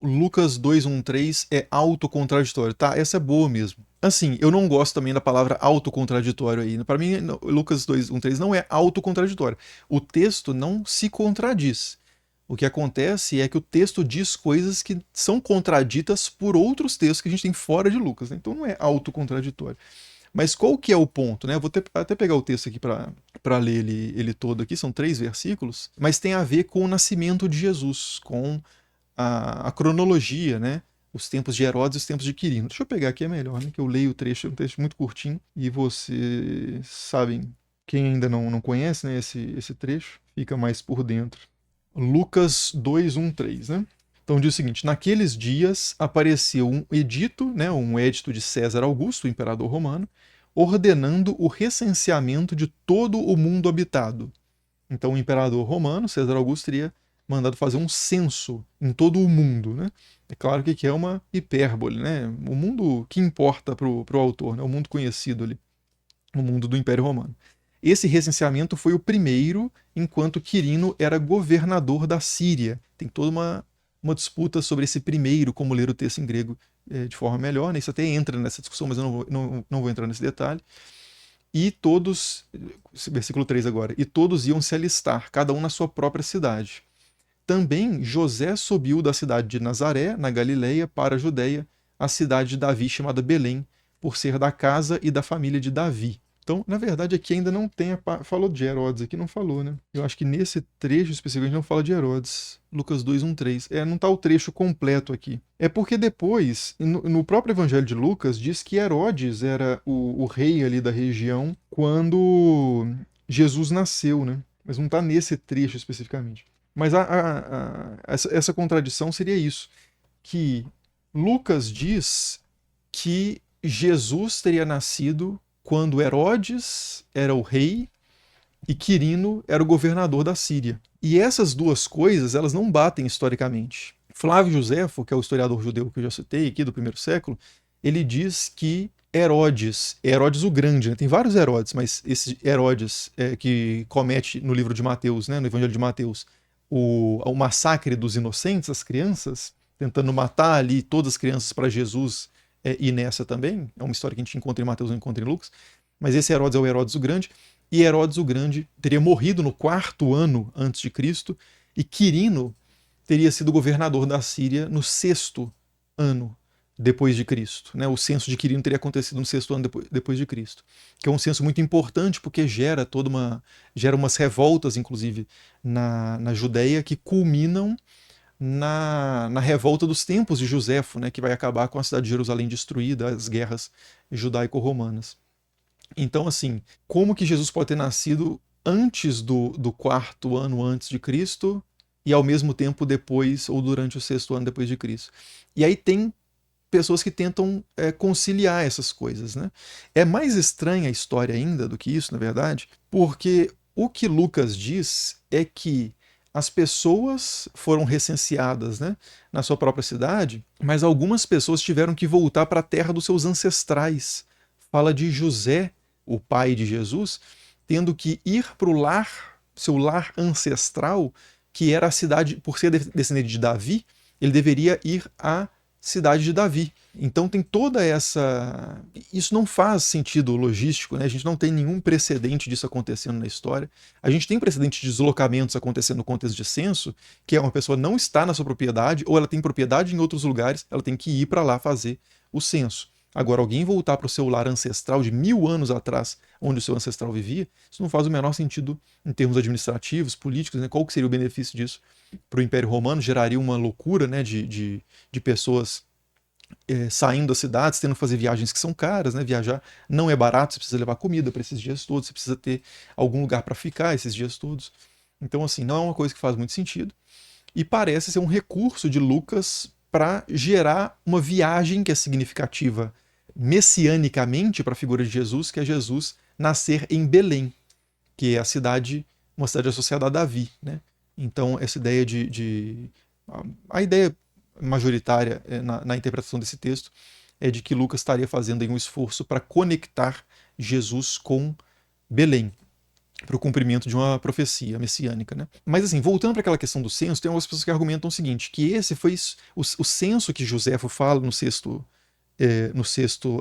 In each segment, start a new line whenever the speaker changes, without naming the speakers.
Lucas 2:1-3 é autocontradditório, tá? Essa é boa mesmo. Assim, eu não gosto também da palavra autocontraditório aí. Para mim, Lucas 2:1-3 não é autocontraditório. O texto não se contradiz. O que acontece é que o texto diz coisas que são contraditas por outros textos que a gente tem fora de Lucas, né? Então não é autocontraditório. Mas qual que é o ponto, né? Eu vou até pegar o texto aqui para ler ele todo aqui, são 3 versículos, mas tem a ver com o nascimento de Jesus, com a cronologia, né? Os tempos de Herodes e os tempos de Quirino. Deixa eu pegar aqui, é melhor, né? Que eu leio o trecho, é um texto muito curtinho, e vocês sabem, quem ainda não conhece, né, esse trecho, fica mais por dentro. Lucas 2:1-3, né? Então diz o seguinte: naqueles dias apareceu um edito, né, um edito de César Augusto, o imperador romano, ordenando o recenseamento de todo o mundo habitado. Então o imperador romano, César Augusto, teria mandado fazer um censo em todo o mundo, né? É claro que aqui é uma hipérbole, né? O mundo que importa para o autor, né? O mundo conhecido ali, o mundo do Império Romano. Esse recenseamento foi o primeiro, enquanto Quirino era governador da Síria. Tem toda uma disputa sobre esse primeiro, como ler o texto em grego de forma melhor, né? Isso até entra nessa discussão, mas eu não vou entrar nesse detalhe. E todos, versículo 3 agora, e todos iam se alistar, cada um na sua própria cidade. Também José subiu da cidade de Nazaré, na Galileia, para a Judéia, a cidade de Davi, chamada Belém, por ser da casa e da família de Davi. Então, na verdade, aqui ainda não tem falou de Herodes, aqui não falou, né? Eu acho que nesse trecho especificamente não fala de Herodes. Lucas 2:1-3. Não está o trecho completo aqui. É porque depois, no próprio Evangelho de Lucas, diz que Herodes era o rei ali da região quando Jesus nasceu, né? Mas não está nesse trecho especificamente. Mas essa contradição seria isso, que Lucas diz que Jesus teria nascido quando Herodes era o rei e Quirino era o governador da Síria. E essas duas coisas, elas não batem historicamente. Flávio Josefo, que é o historiador judeu que eu já citei aqui do primeiro século, ele diz que Herodes o Grande, né? Tem vários Herodes, mas esse Herodes que comete no livro de Mateus, né, no Evangelho de Mateus, o massacre dos inocentes, as crianças, tentando matar ali todas as crianças para Jesus ir nessa também. É uma história que a gente encontra em Mateus, não encontra em Lucas. Mas esse Herodes é o Herodes o Grande. E Herodes o Grande teria morrido no 4º ano antes de Cristo, e Quirino teria sido governador da Síria no 6º ano depois de Cristo. Né? O censo de Quirino teria acontecido no 6º ano depois de Cristo, que é um censo muito importante porque gera umas revoltas, inclusive, na Judéia, que culminam na revolta dos tempos de Joséfo, né, que vai acabar com a cidade de Jerusalém destruída, as guerras judaico-romanas. Então, assim, como que Jesus pode ter nascido antes do 4º ano antes de Cristo e ao mesmo tempo depois ou durante o 6º ano depois de Cristo? E aí tem pessoas que tentam conciliar essas coisas, né? É mais estranha a história ainda do que isso, na verdade, porque o que Lucas diz é que as pessoas foram recenseadas, né, na sua própria cidade, mas algumas pessoas tiveram que voltar para a terra dos seus ancestrais. Fala de José, o pai de Jesus, tendo que ir para o lar, seu lar ancestral, que era a cidade, por ser descendente de Davi, ele deveria ir à cidade de Davi. Então tem toda essa. Isso não faz sentido logístico, né? A gente não tem nenhum precedente disso acontecendo na história. A gente tem precedente de deslocamentos acontecendo no contexto de censo, que é uma pessoa não está na sua propriedade, ou ela tem propriedade em outros lugares, ela tem que ir para lá fazer o censo. Agora, alguém voltar para o seu lar ancestral de 1000 anos atrás, onde o seu ancestral vivia, isso não faz o menor sentido em termos administrativos, políticos, né? Qual que seria o benefício disso para o Império Romano? Geraria uma loucura, né, de pessoas saindo das cidades, tendo que fazer viagens que são caras, né? Viajar não é barato, você precisa levar comida para esses dias todos, você precisa ter algum lugar para ficar esses dias todos. Então, assim, não é uma coisa que faz muito sentido. E parece ser um recurso de Lucas para gerar uma viagem que é significativa messianicamente para a figura de Jesus, que é Jesus nascer em Belém, que é uma cidade associada a Davi, né? Então, essa ideia a ideia majoritária na interpretação desse texto é de que Lucas estaria fazendo um esforço para conectar Jesus com Belém. para o cumprimento de uma profecia messiânica, né? Mas assim, voltando para aquela questão do censo, tem algumas pessoas que argumentam o seguinte, que esse foi o censo que Joséfo fala no sexto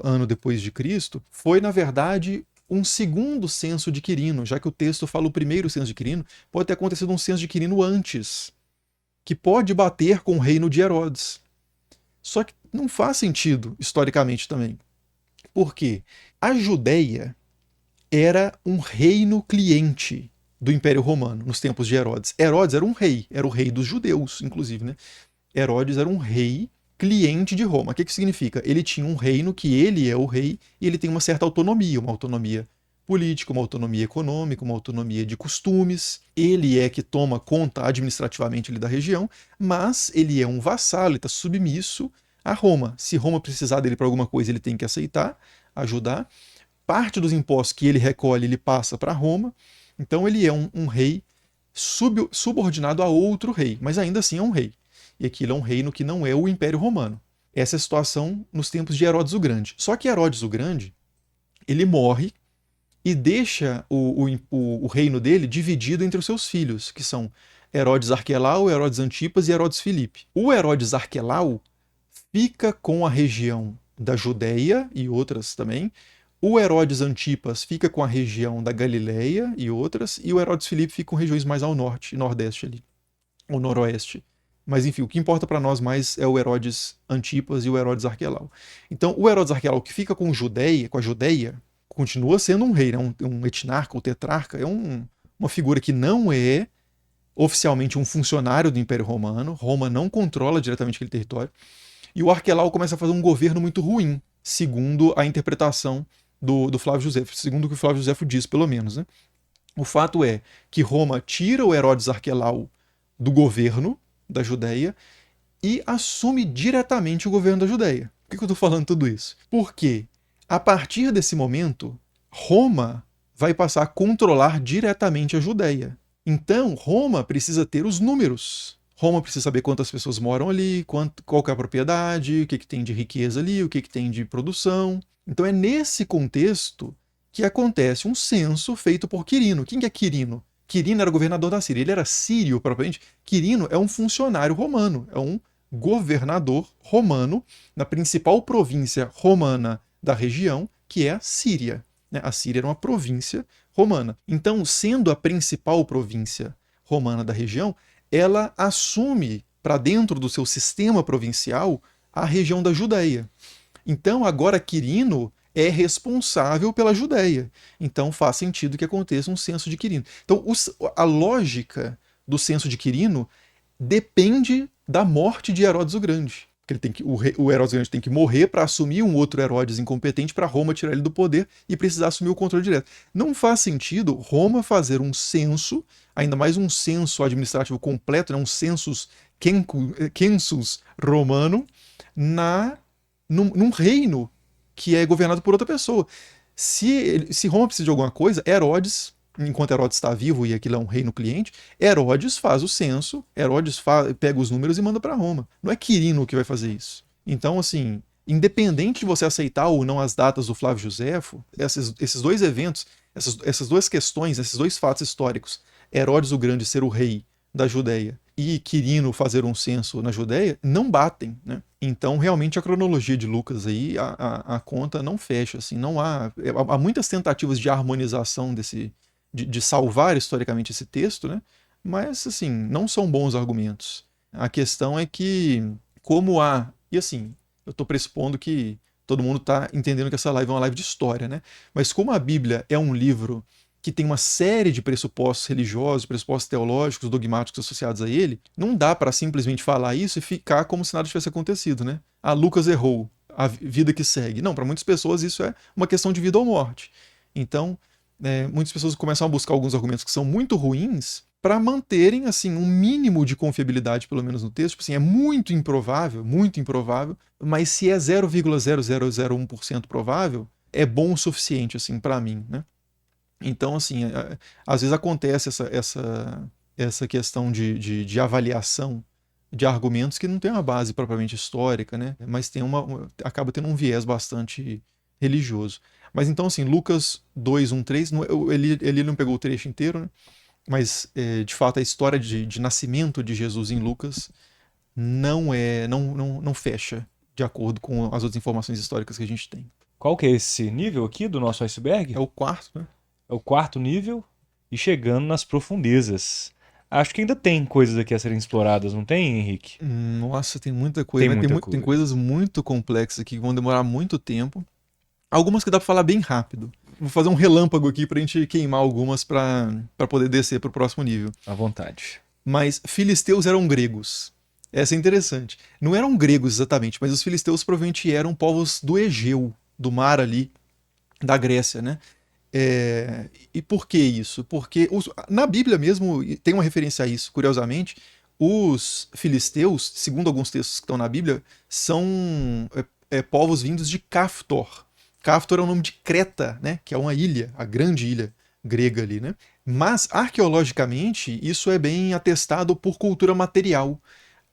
ano depois de Cristo, foi na verdade um segundo censo de Quirino, já que o texto fala o primeiro censo de Quirino, pode ter acontecido um censo de Quirino antes, que pode bater com o reino de Herodes. Só que não faz sentido historicamente também. Por quê? A Judéia era um reino cliente do Império Romano nos tempos de Herodes. Herodes era um rei, era o rei dos judeus, inclusive, né? Herodes era um rei cliente de Roma. O que significa? Ele tinha um reino que ele é o rei e ele tem uma certa autonomia, uma autonomia política, uma autonomia econômica, uma autonomia de costumes. Ele é que toma conta administrativamente ali da região, mas ele é um vassalo, ele está submisso a Roma. Se Roma precisar dele para alguma coisa, ele tem que aceitar, ajudar. Parte dos impostos que ele recolhe, ele passa para Roma. Então ele é um rei subordinado a outro rei, mas ainda assim é um rei. E aquilo é um reino que não é o Império Romano. Essa é a situação nos tempos de Herodes o Grande. Só que Herodes o Grande, ele morre e deixa o reino dele dividido entre os seus filhos, que são Herodes Arquelau, Herodes Antipas e Herodes Filipe. O Herodes Arquelau fica com a região da Judéia e outras também. O Herodes Antipas fica com a região da Galileia e outras, e o Herodes Filipe fica com regiões mais ao norte e nordeste ali, ou noroeste. Mas enfim, o que importa para nós mais é o Herodes Antipas e o Herodes Arquelau. Então, o Herodes Arquelau que fica com a Judéia, continua sendo um rei, né? Um etnarca ou tetrarca, é uma figura que não é oficialmente um funcionário do Império Romano. Roma não controla diretamente aquele território. E o Arquelau começa a fazer um governo muito ruim, segundo a interpretação do Flávio Josefo, segundo o que o Flávio Josefo diz, pelo menos. Né? O fato é que Roma tira o Herodes Arquelau do governo da Judéia e assume diretamente o governo da Judéia. Por que eu estou falando tudo isso? Porque, a partir desse momento, Roma vai passar a controlar diretamente a Judéia. Então, Roma precisa ter os números. Roma precisa saber quantas pessoas moram ali, qual é a propriedade, o que tem de riqueza ali, o que tem de produção. Então é nesse contexto que acontece um censo feito por Quirino. Quem que é Quirino? Quirino era governador da Síria. Ele era sírio, propriamente. Quirino é um funcionário romano, é um governador romano na principal província romana da região, que é a Síria. A Síria era uma província romana. Então, sendo a principal província romana da região, ela assume para dentro do seu sistema provincial a região da Judéia. Então, agora Quirino é responsável pela Judéia. Então, faz sentido que aconteça um censo de Quirino. Então, a lógica do censo de Quirino depende da morte de Herodes o Grande. O Herodes o Grande tem que morrer para assumir um outro Herodes incompetente para Roma tirar ele do poder e precisar assumir o controle direto. Não faz sentido Roma fazer um censo, ainda mais um censo administrativo completo, né, um census romano, num reino que é governado por outra pessoa. Se Roma precisa de alguma coisa, Herodes, enquanto Herodes está vivo e aquilo é um reino cliente, Herodes faz o censo, Herodes pega os números e manda para Roma. Não é Quirino que vai fazer isso. Então, assim, independente de você aceitar ou não as datas do Flávio Josefo, esses dois eventos, essas duas questões, esses dois fatos históricos, Herodes o Grande ser o rei da Judéia e Quirino fazer um censo na Judéia, não batem, né? Então, realmente, a cronologia de Lucas aí, a conta não fecha, assim, não há muitas tentativas de harmonização de salvar historicamente esse texto, né? Mas, assim, não são bons argumentos. A questão é que, como há... E, assim, eu estou pressupondo que todo mundo está entendendo que essa live é uma live de história, né? Mas como a Bíblia é um livro que tem uma série de pressupostos religiosos, pressupostos teológicos, dogmáticos associados a ele, não dá para simplesmente falar isso e ficar como se nada tivesse acontecido, né? Ah, Lucas errou, a vida que segue. Não, para muitas pessoas isso é uma questão de vida ou morte. Então, muitas pessoas começam a buscar alguns argumentos que são muito ruins para manterem assim um mínimo de confiabilidade, pelo menos no texto. Tipo assim, é muito improvável, mas se é 0,0001% provável, é bom o suficiente assim para mim, né? Então, assim, às vezes acontece essa questão de avaliação de argumentos que não tem uma base propriamente histórica, né? Mas acaba tendo um viés bastante religioso. Mas então, assim, Lucas 2, 1, 3, ele não pegou o trecho inteiro, né? Mas, de fato, a história de nascimento de Jesus em Lucas não fecha de acordo com as outras informações históricas que a gente tem.
Qual que é esse nível aqui do nosso
É
iceberg?
o quarto, né?
É o quarto nível e chegando nas profundezas. Acho que ainda tem coisas aqui a serem exploradas, não tem, Henrique?
Nossa, tem muita coisa,
Tem
né?
muita
Tem
coisa.
coisas muito complexas aqui que vão demorar muito tempo. Algumas que dá pra falar bem rápido. Vou fazer um relâmpago aqui pra gente queimar algumas pra poder descer pro próximo nível.
À vontade.
Mas filisteus eram gregos. Essa é interessante. Não eram gregos exatamente, mas os filisteus provavelmente eram povos do Egeu, do mar ali, da Grécia, né? E por que isso? Porque na Bíblia mesmo tem uma referência a isso, curiosamente. Os filisteus, segundo alguns textos que estão na Bíblia, são povos vindos de Caftor. Caftor é o nome de Creta, né? Que é uma ilha, a grande ilha grega ali, né? Mas arqueologicamente isso é bem atestado por cultura material.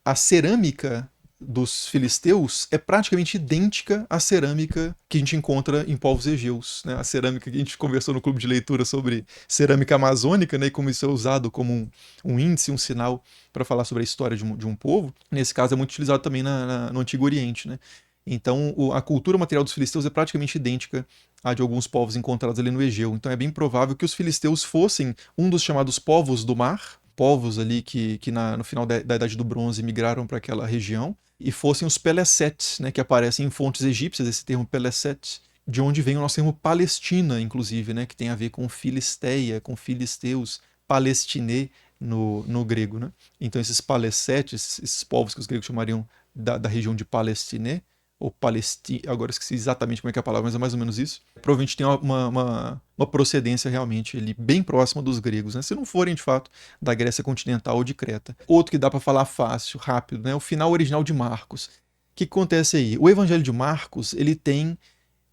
A cerâmica dos filisteus é praticamente idêntica à cerâmica que a gente encontra em povos egeus, né? A cerâmica que a gente conversou no clube de leitura sobre cerâmica amazônica, né? E como isso é usado como um índice, um sinal para falar sobre a história de um povo. Nesse caso é muito utilizado também no Antigo Oriente, né? Então a cultura material dos filisteus é praticamente idêntica à de alguns povos encontrados ali no Egeu. Então é bem provável que os filisteus fossem um dos chamados povos do mar, povos ali que no final da Idade do Bronze migraram para aquela região, e fossem os Pelesetes, né, que aparecem em fontes egípcias, esse termo Peleset, de onde vem o nosso termo Palestina, inclusive, né, que tem a ver com Filisteia, com filisteus, Palestine no grego. Né? Então esses Palesetes, esses povos que os gregos chamariam da região de Palestine, ou Palestina, agora esqueci exatamente como é que é a palavra, mas é mais ou menos isso. Provavelmente tem uma procedência realmente ali bem próxima dos gregos, né? Se não forem de fato da Grécia continental ou de Creta. Outro que dá para falar fácil, rápido, né? O final original de Marcos. O que acontece aí? O Evangelho de Marcos, ele tem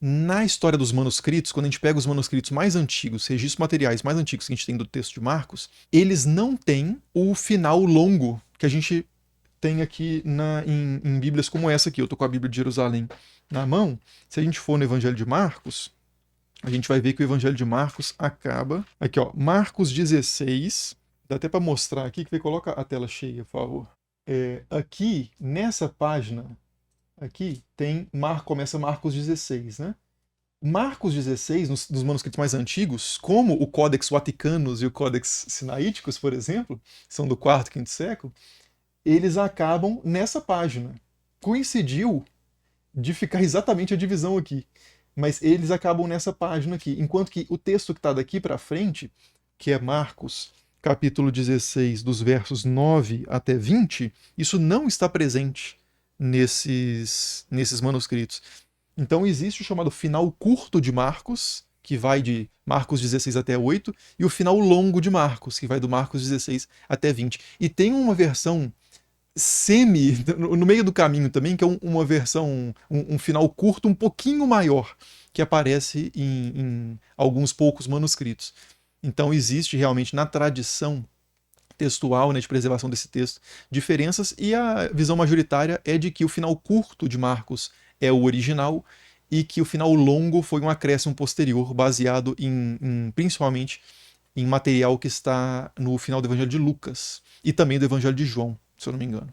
na história dos manuscritos, quando a gente pega os manuscritos mais antigos, registros materiais mais antigos que a gente tem do texto de Marcos, eles não têm o final longo que a gente tem aqui em Bíblias como essa aqui. Eu tô com a Bíblia de Jerusalém na mão. Se a gente for no Evangelho de Marcos, a gente vai ver que o Evangelho de Marcos acaba. Aqui, ó, Marcos 16. Dá até para mostrar aqui, que coloca a tela cheia, por favor. Aqui, nessa página, aqui tem começa Marcos 16, né? Marcos 16, nos manuscritos mais antigos, como o Codex Vaticanus e o Codex Sinaíticos, por exemplo, são do quarto, quinto século, eles acabam nessa página. Coincidiu de ficar exatamente a divisão aqui, mas eles acabam nessa página aqui, enquanto que o texto que está daqui para frente, que é Marcos, capítulo 16, dos versos 9 até 20, isso não está presente nesses manuscritos. Então existe o chamado final curto de Marcos, que vai de Marcos 16 até 8, e o final longo de Marcos, que vai do Marcos 16 até 20. E tem uma versão no meio do caminho também, que é uma versão, um final curto um pouquinho maior, que aparece em alguns poucos manuscritos. Então existe realmente na tradição textual, né, de preservação desse texto, diferenças, e a visão majoritária é de que o final curto de Marcos é o original e que o final longo foi um acréscimo posterior, baseado principalmente em material que está no final do Evangelho de Lucas e também do Evangelho de João, se eu não me engano.